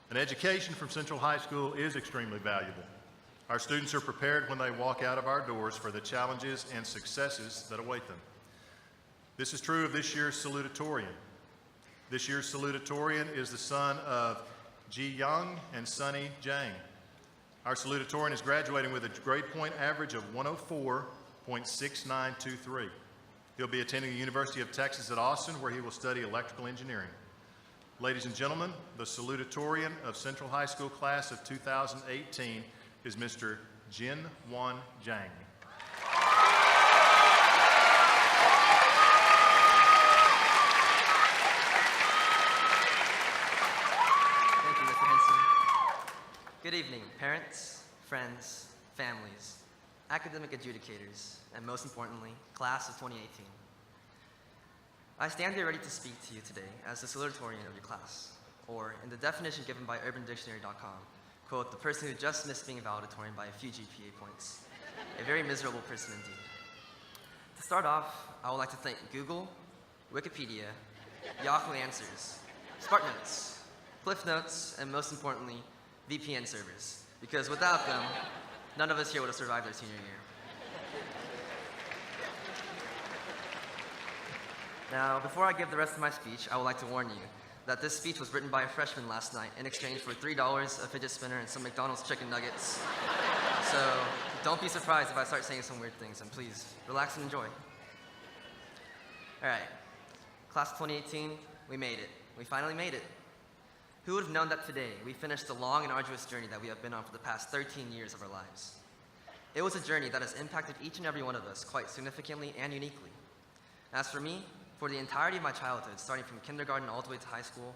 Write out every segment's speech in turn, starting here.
An education from Central High School is extremely valuable. Our students are prepared when they walk out of our doors for the challenges and successes that await them. This is true of this year's Salutatorian. This year's Salutatorian is the son of Jang and Sunny Jang. Our Salutatorian is graduating with a grade point average of 104.6923. He'll be attending the University of Texas at Austin, where he will study electrical engineering. Ladies and gentlemen, the Salutatorian of Central High School class of 2018 is Mr. Jinwon Jang. Thank you, Mr. Henson. Good evening, parents, friends, families, academic adjudicators, and most importantly, class of 2018. I stand here ready to speak to you today as the salutatorian of your class, or in the definition given by UrbanDictionary.com, quote, the person who just missed being valedictorian by a few GPA points. A very miserable person indeed. To start off, I would like to thank Google, Wikipedia, Yahoo Answers, SparkNotes, Cliff Notes, and most importantly, VPN servers, because without them, none of us here would have survived our senior year. Now, before I give the rest of my speech, I would like to warn you that this speech was written by a freshman last night in exchange for $3, a fidget spinner, and some McDonald's chicken nuggets. So don't be surprised if I start saying some weird things, and please, relax and enjoy. All right, class of 2018, we made it. We finally made it. Who would have known that today we finished the long and arduous journey that we have been on for the past 13 years of our lives? It was a journey that has impacted each and every one of us quite significantly and uniquely. As for me, for the entirety of my childhood, starting from kindergarten all the way to high school,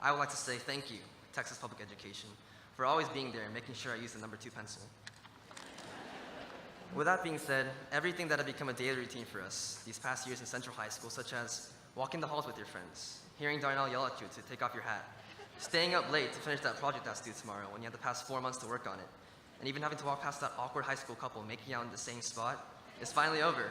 I would like to say thank you, Texas Public Education, for always being there and making sure I use the number 2 pencil. With that being said, everything that had become a daily routine for us these past years in Central High School, such as walking the halls with your friends, hearing Darnell yell at you to take off your hat, staying up late to finish that project that's due tomorrow when you had the past 4 months to work on it, and even having to walk past that awkward high school couple making out in the same spot, is finally over.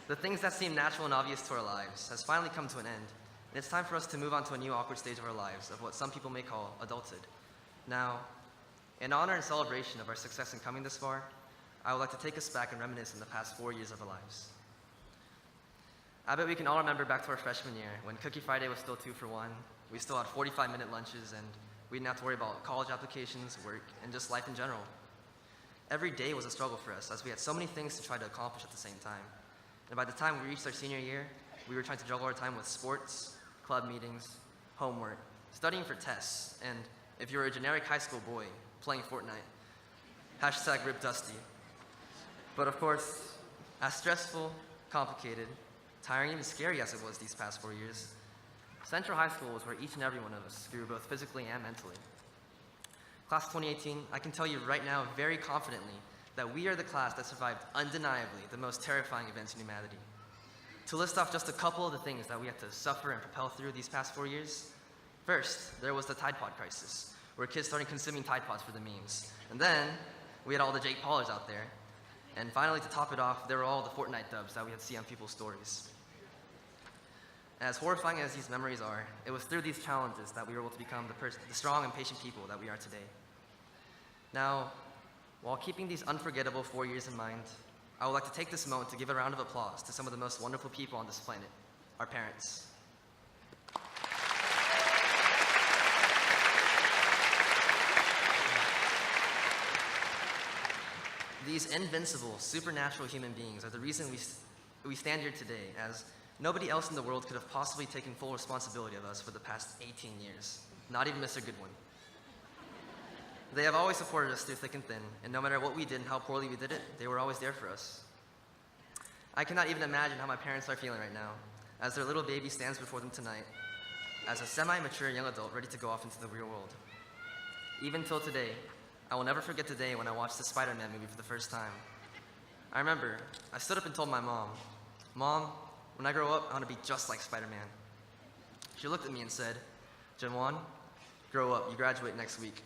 The things that seem natural and obvious to our lives has finally come to an end, and it's time for us to move on to a new awkward stage of our lives of what some people may call adulthood. Now, in honor and celebration of our success in coming this far, I would like to take us back and reminisce on the past 4 years of our lives. I bet we can all remember back to our freshman year when Cookie Friday was still 2 for 1, we still had 45-minute lunches, and we didn't have to worry about college applications, work, and just life in general. Every day was a struggle for us as we had so many things to try to accomplish at the same time. And by the time we reached our senior year, we were trying to juggle our time with sports, club meetings, homework, studying for tests, and if you were a generic high school boy, playing Fortnite. Hashtag Rip Dusty. But of course, as stressful, complicated, tiring, and scary as it was these past 4 years, Central High School was where each and every one of us grew both physically and mentally. Class of 2018, I can tell you right now very confidently that we are the class that survived undeniably the most terrifying events in humanity. To list off just a couple of the things that we had to suffer and propel through these past 4 years, first, there was the Tide Pod crisis, where kids started consuming Tide Pods for the memes. And then, we had all the Jake Paulers out there. And finally, to top it off, there were all the Fortnite dubs that we had seen on people's stories. As horrifying as these memories are, it was through these challenges that we were able to become the strong and patient people that we are today. Now, while keeping these unforgettable 4 years in mind, I would like to take this moment to give a round of applause to some of the most wonderful people on this planet, our parents. These invincible, supernatural human beings are the reason we stand here today, as nobody else in the world could have possibly taken full responsibility of us for the past 18 years, not even Mr. Goodwin. They have always supported us through thick and thin, and no matter what we did and how poorly we did it, they were always there for us. I cannot even imagine how my parents are feeling right now, as their little baby stands before them tonight, as a semi-mature young adult ready to go off into the real world. Even till today, I will never forget the day when I watched the Spider-Man movie for the first time. I remember, I stood up and told my mom, "Mom, when I grow up, I want to be just like Spider-Man." She looked at me and said, "Jinwon, grow up, you graduate next week."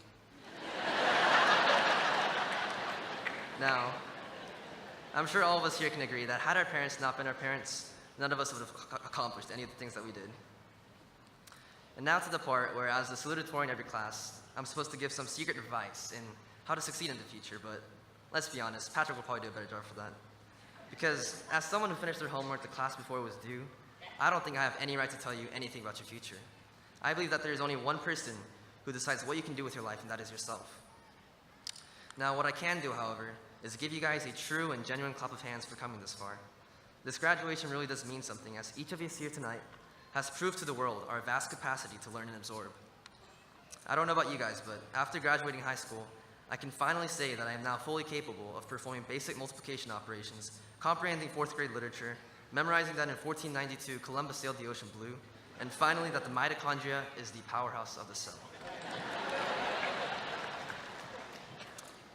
Now, I'm sure all of us here can agree that had our parents not been our parents, none of us would have accomplished any of the things that we did. And now to the part where, as the salutatorian of your class, I'm supposed to give some secret advice in how to succeed in the future, but let's be honest, Patrick will probably do a better job for that. Because as someone who finished their homework the class before it was due, I don't think I have any right to tell you anything about your future. I believe that there is only one person who decides what you can do with your life, and that is yourself. Now, what I can do, however, is give you guys a true and genuine clap of hands for coming this far. This graduation really does mean something, as each of us here tonight has proved to the world our vast capacity to learn and absorb. I don't know about you guys, but after graduating high school, I can finally say that I am now fully capable of performing basic multiplication operations, comprehending 4th grade literature, memorizing that in 1492 Columbus sailed the ocean blue, and finally that the mitochondria is the powerhouse of the cell.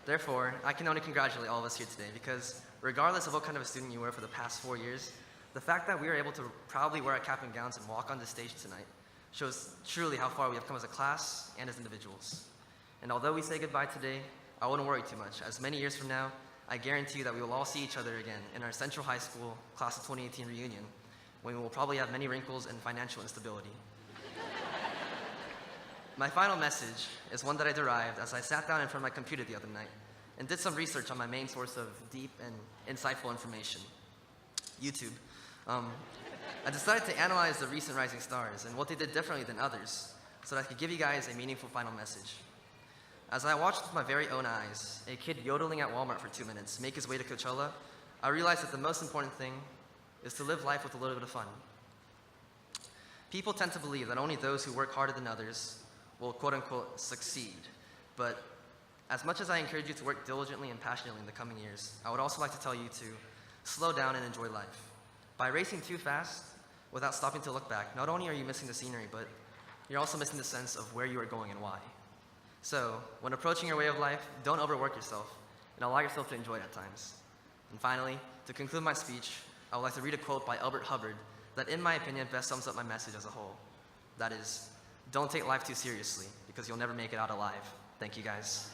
Therefore, I can only congratulate all of us here today because regardless of what kind of a student you were for the past 4 years, the fact that we are able to proudly wear our cap and gowns and walk on the stage tonight shows truly how far we have come as a class and as individuals. And although we say goodbye today, I wouldn't worry too much, as many years from now, I guarantee you that we will all see each other again in our Central High School Class of 2018 reunion, when we will probably have many wrinkles and financial instability. My final message is one that I derived as I sat down in front of my computer the other night and did some research on my main source of deep and insightful information, YouTube. I decided to analyze the recent rising stars and what they did differently than others so that I could give you guys a meaningful final message. As I watched with my very own eyes a kid yodeling at Walmart for 2 minutes make his way to Coachella, I realized that the most important thing is to live life with a little bit of fun. People tend to believe that only those who work harder than others will quote-unquote succeed, but as much as I encourage you to work diligently and passionately in the coming years, I would also like to tell you to slow down and enjoy life. By racing too fast without stopping to look back, not only are you missing the scenery, but you're also missing the sense of where you are going and why. So, when approaching your way of life, don't overwork yourself and allow yourself to enjoy it at times. And finally, to conclude my speech, I would like to read a quote by Albert Hubbard that, in my opinion, best sums up my message as a whole. That is, don't take life too seriously because you'll never make it out alive. Thank you, guys.